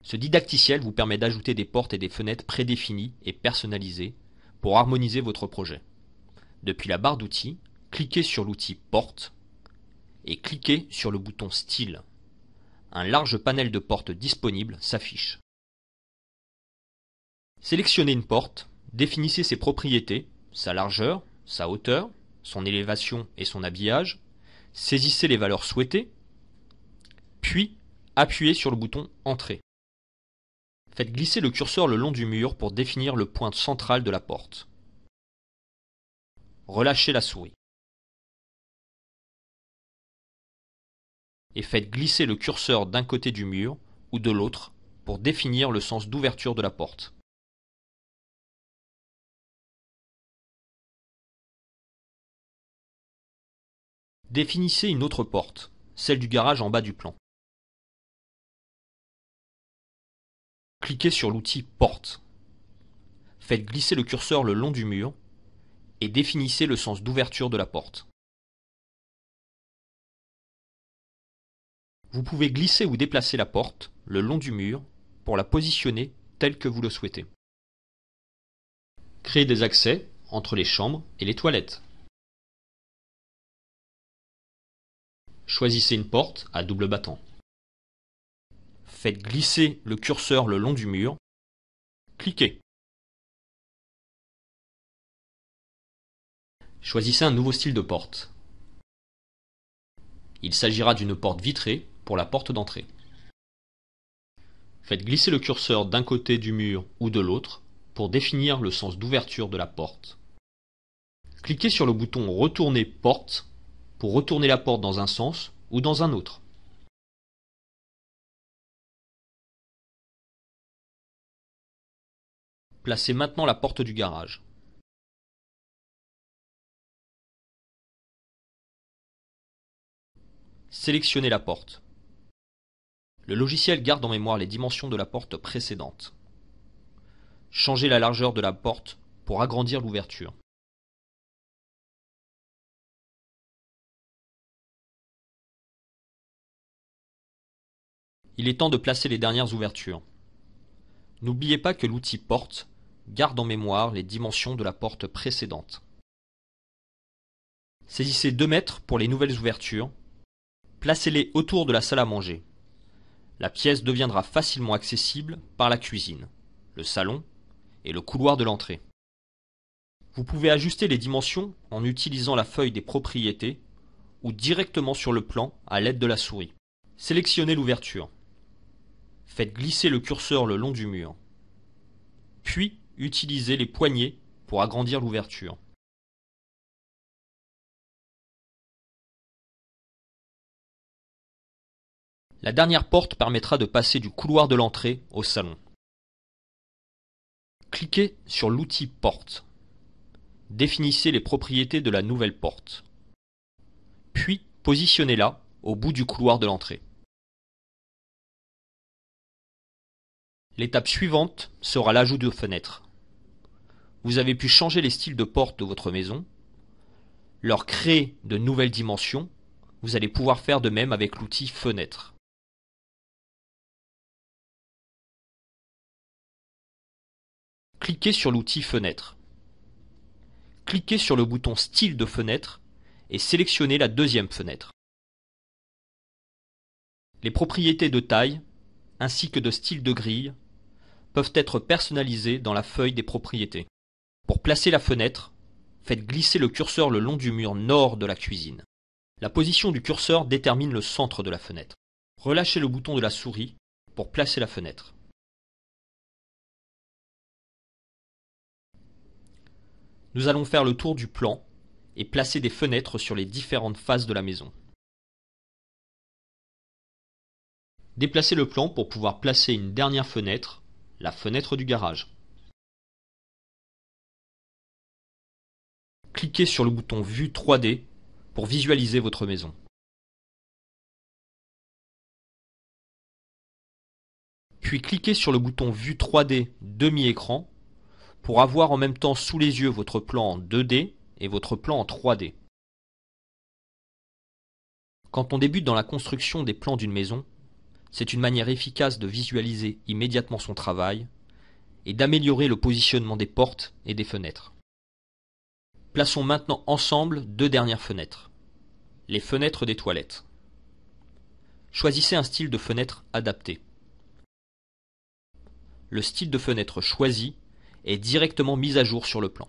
Ce didacticiel vous permet d'ajouter des portes et des fenêtres prédéfinies et personnalisées pour harmoniser votre projet. Depuis la barre d'outils, cliquez sur l'outil Porte et cliquez sur le bouton Style. Un large panel de portes disponibles s'affiche. Sélectionnez une porte, définissez ses propriétés, sa largeur, sa hauteur, son élévation et son habillage, saisissez les valeurs souhaitées, puis appuyez sur le bouton Entrée. Faites glisser le curseur le long du mur pour définir le point central de la porte. Relâchez la souris. Et faites glisser le curseur d'un côté du mur ou de l'autre pour définir le sens d'ouverture de la porte. Définissez une autre porte, celle du garage en bas du plan. Cliquez sur l'outil Porte. Faites glisser le curseur le long du mur et définissez le sens d'ouverture de la porte. Vous pouvez glisser ou déplacer la porte le long du mur pour la positionner telle que vous le souhaitez. Créez des accès entre les chambres et les toilettes. Choisissez une porte à double battant. Faites glisser le curseur le long du mur. Cliquez. Choisissez un nouveau style de porte. Il s'agira d'une porte vitrée pour la porte d'entrée. Faites glisser le curseur d'un côté du mur ou de l'autre pour définir le sens d'ouverture de la porte. Cliquez sur le bouton Retourner porte pour retourner la porte dans un sens ou dans un autre. Placez maintenant la porte du garage. Sélectionnez la porte. Le logiciel garde en mémoire les dimensions de la porte précédente. Changez la largeur de la porte pour agrandir l'ouverture. Il est temps de placer les dernières ouvertures. N'oubliez pas que l'outil Porte garde en mémoire les dimensions de la porte précédente. Saisissez 2 mètres pour les nouvelles ouvertures. Placez-les autour de la salle à manger. La pièce deviendra facilement accessible par la cuisine, le salon et le couloir de l'entrée. Vous pouvez ajuster les dimensions en utilisant la feuille des propriétés ou directement sur le plan à l'aide de la souris. Sélectionnez l'ouverture. Faites glisser le curseur le long du mur. Puis utilisez les poignées pour agrandir l'ouverture. La dernière porte permettra de passer du couloir de l'entrée au salon. Cliquez sur l'outil Porte. Définissez les propriétés de la nouvelle porte. Puis positionnez-la au bout du couloir de l'entrée. L'étape suivante sera l'ajout de fenêtres. Vous avez pu changer les styles de porte de votre maison, leur créer de nouvelles dimensions. Vous allez pouvoir faire de même avec l'outil Fenêtres. Cliquez sur l'outil Fenêtres. Cliquez sur le bouton Style de fenêtre et sélectionnez la deuxième fenêtre. Les propriétés de taille ainsi que de style de grille peuvent être personnalisées dans la feuille des propriétés. Pour placer la fenêtre, faites glisser le curseur le long du mur nord de la cuisine. La position du curseur détermine le centre de la fenêtre. Relâchez le bouton de la souris pour placer la fenêtre. Nous allons faire le tour du plan et placer des fenêtres sur les différentes faces de la maison. Déplacez le plan pour pouvoir placer une dernière fenêtre, la fenêtre du garage. Cliquez sur le bouton Vue 3D pour visualiser votre maison. Puis cliquez sur le bouton Vue 3D demi-écran pour avoir en même temps sous les yeux votre plan en 2D et votre plan en 3D. Quand on débute dans la construction des plans d'une maison, C'est une manière efficace de visualiser immédiatement son travail et d'améliorer le positionnement des portes et des fenêtres. Plaçons maintenant ensemble deux dernières fenêtres. Les fenêtres des toilettes. Choisissez un style de fenêtre adapté. Le style de fenêtre choisi est directement mis à jour sur le plan.